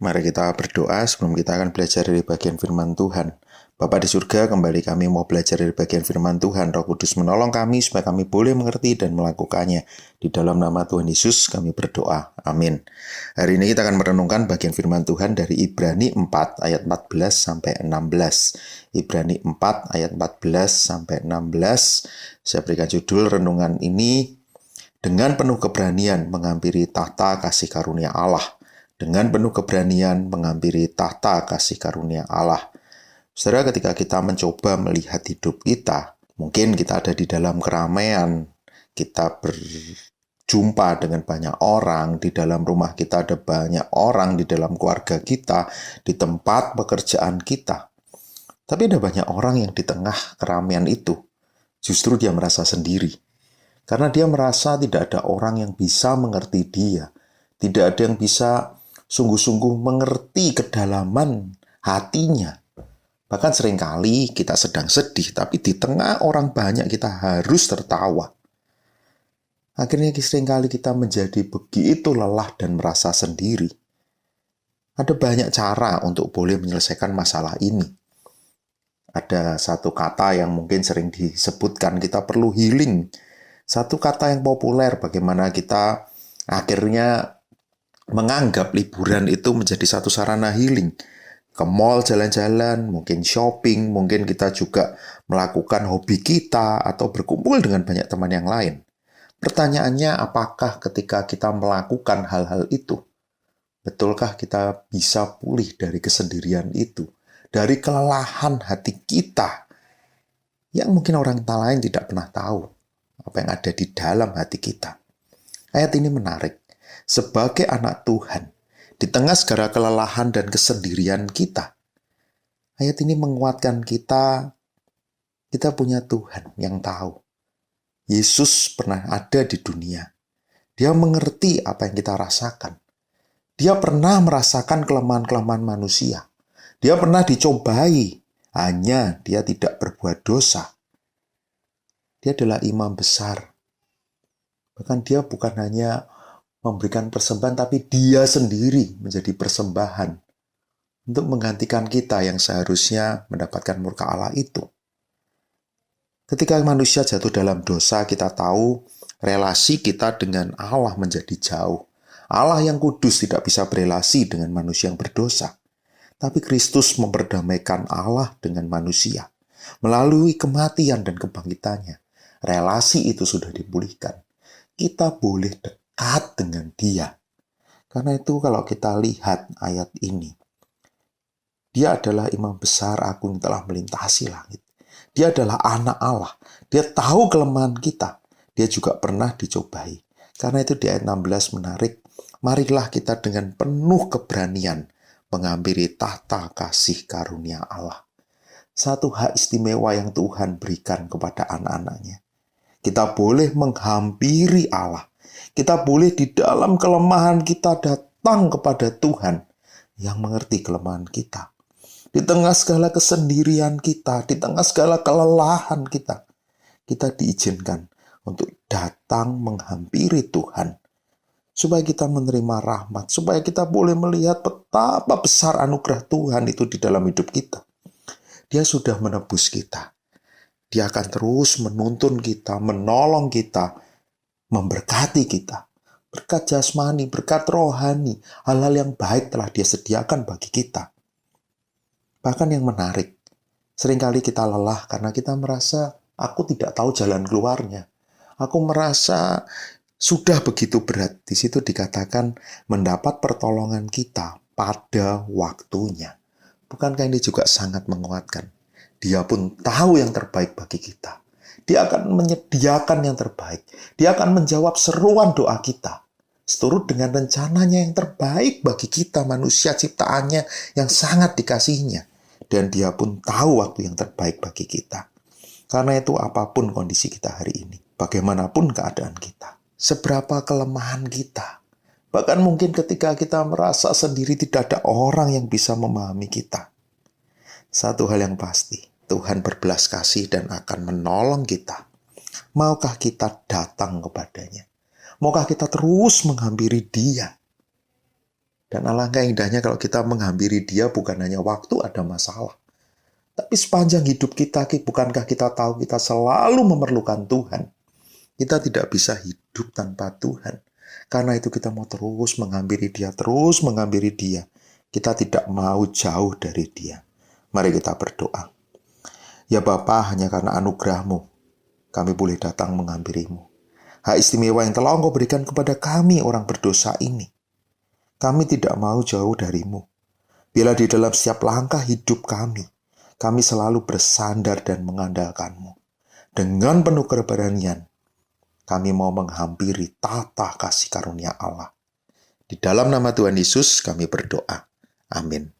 Mari kita berdoa sebelum kita akan belajar dari bagian firman Tuhan. Bapa di surga, kembali kami mau belajar dari bagian firman Tuhan. Roh Kudus menolong kami supaya kami boleh mengerti dan melakukannya. Di dalam nama Tuhan Yesus kami berdoa. Amin. Hari ini kita akan merenungkan bagian firman Tuhan dari Ibrani 4 ayat 14 sampai 16. Ibrani 4 ayat 14 sampai 16. Saya berikan judul renungan ini, dengan penuh keberanian menghampiri tahta kasih karunia Allah. Dengan penuh keberanian menghampiri tahta kasih karunia Allah. Saudara, ketika kita mencoba melihat hidup kita, mungkin kita ada di dalam keramaian, kita berjumpa dengan banyak orang, di dalam rumah kita ada banyak orang, di dalam keluarga kita, di tempat pekerjaan kita. Tapi ada banyak orang yang di tengah keramaian itu, justru dia merasa sendiri. Karena dia merasa tidak ada orang yang bisa mengerti dia. Tidak ada yang bisa sungguh-sungguh mengerti kedalaman hatinya. Bahkan seringkali kita sedang sedih, tapi di tengah orang banyak kita harus tertawa. Akhirnya seringkali kita menjadi begitu lelah dan merasa sendiri. Ada banyak cara untuk boleh menyelesaikan masalah ini. Ada satu kata yang mungkin sering disebutkan, kita perlu healing. Satu kata yang populer, bagaimana kita akhirnya menganggap liburan itu menjadi satu sarana healing. Ke mall jalan-jalan, mungkin shopping, mungkin kita juga melakukan hobi kita atau berkumpul dengan banyak teman yang lain. Pertanyaannya, apakah ketika kita melakukan hal-hal itu, betulkah kita bisa pulih dari kesendirian itu, dari kelelahan hati kita yang mungkin orang lain tidak pernah tahu apa yang ada di dalam hati kita. Ayat ini menarik. Sebagai anak Tuhan, di tengah segala kelelahan dan kesendirian kita, ayat ini menguatkan kita punya Tuhan yang tahu. Yesus pernah ada di dunia. Dia mengerti apa yang kita rasakan. Dia pernah merasakan kelemahan-kelemahan manusia. Dia pernah dicobai, hanya dia tidak berbuat dosa. Dia adalah imam besar. Bahkan dia bukan hanya memberikan persembahan, tapi dia sendiri menjadi persembahan untuk menggantikan kita yang seharusnya mendapatkan murka Allah itu. Ketika manusia jatuh dalam dosa, kita tahu relasi kita dengan Allah menjadi jauh. Allah yang kudus tidak bisa berelasi dengan manusia yang berdosa. Tapi Kristus memperdamaikan Allah dengan manusia. Melalui kematian dan kebangkitannya, relasi itu sudah dipulihkan. Kita boleh dekat dengan dia. Karena itu kalau kita lihat ayat ini, dia adalah imam besar agung yang telah melintasi langit. Dia adalah anak Allah. Dia tahu kelemahan kita. Dia juga pernah dicobai. Karena itu di ayat 16 menarik. Marilah kita dengan penuh keberanian menghampiri tahta kasih karunia Allah. Satu hak istimewa yang Tuhan berikan kepada anak-anaknya. Kita boleh menghampiri Allah. Kita boleh di dalam kelemahan kita datang kepada Tuhan yang mengerti kelemahan kita. Di tengah segala kesendirian kita, di tengah segala kelelahan kita, kita diizinkan untuk datang menghampiri Tuhan. Supaya kita menerima rahmat, supaya kita boleh melihat betapa besar anugerah Tuhan itu di dalam hidup kita. Dia sudah menebus kita. Dia akan terus menuntun kita, menolong kita, memberkati kita. Berkat jasmani, berkat rohani, hal-hal yang baik telah dia sediakan bagi kita. Bahkan yang menarik, seringkali kita lelah karena kita merasa, aku tidak tahu jalan keluarnya. Aku merasa sudah begitu berat. Di situ dikatakan mendapat pertolongan kita pada waktunya. Bukankah ini juga sangat menguatkan? Dia pun tahu yang terbaik bagi kita. Dia akan menyediakan yang terbaik. Dia akan menjawab seruan doa kita. Seturut dengan rencananya yang terbaik bagi kita, manusia ciptaannya yang sangat dikasihinya. Dan dia pun tahu waktu yang terbaik bagi kita. Karena itu apapun kondisi kita hari ini, bagaimanapun keadaan kita, seberapa kelemahan kita, bahkan mungkin ketika kita merasa sendiri tidak ada orang yang bisa memahami kita. Satu hal yang pasti, Tuhan berbelas kasih dan akan menolong kita. Maukah kita datang kepadanya? Maukah kita terus menghampiri Dia? Dan alangkah indahnya kalau kita menghampiri Dia bukan hanya waktu ada masalah, tapi sepanjang hidup kita, bukankah kita tahu kita selalu memerlukan Tuhan? Kita tidak bisa hidup tanpa Tuhan. Karena itu kita mau terus menghampiri Dia, terus menghampiri Dia. Kita tidak mau jauh dari Dia. Mari kita berdoa. Ya Bapa, hanya karena anugerah-Mu, kami boleh datang menghampiri-Mu. Hak istimewa yang telah Engkau berikan kepada kami orang berdosa ini. Kami tidak mau jauh dari-Mu. Bila di dalam setiap langkah hidup kami selalu bersandar dan mengandalkan-Mu. Dengan penuh keberanian, kami mau menghampiri tata kasih karunia Allah. Di dalam nama Tuhan Yesus kami berdoa. Amin.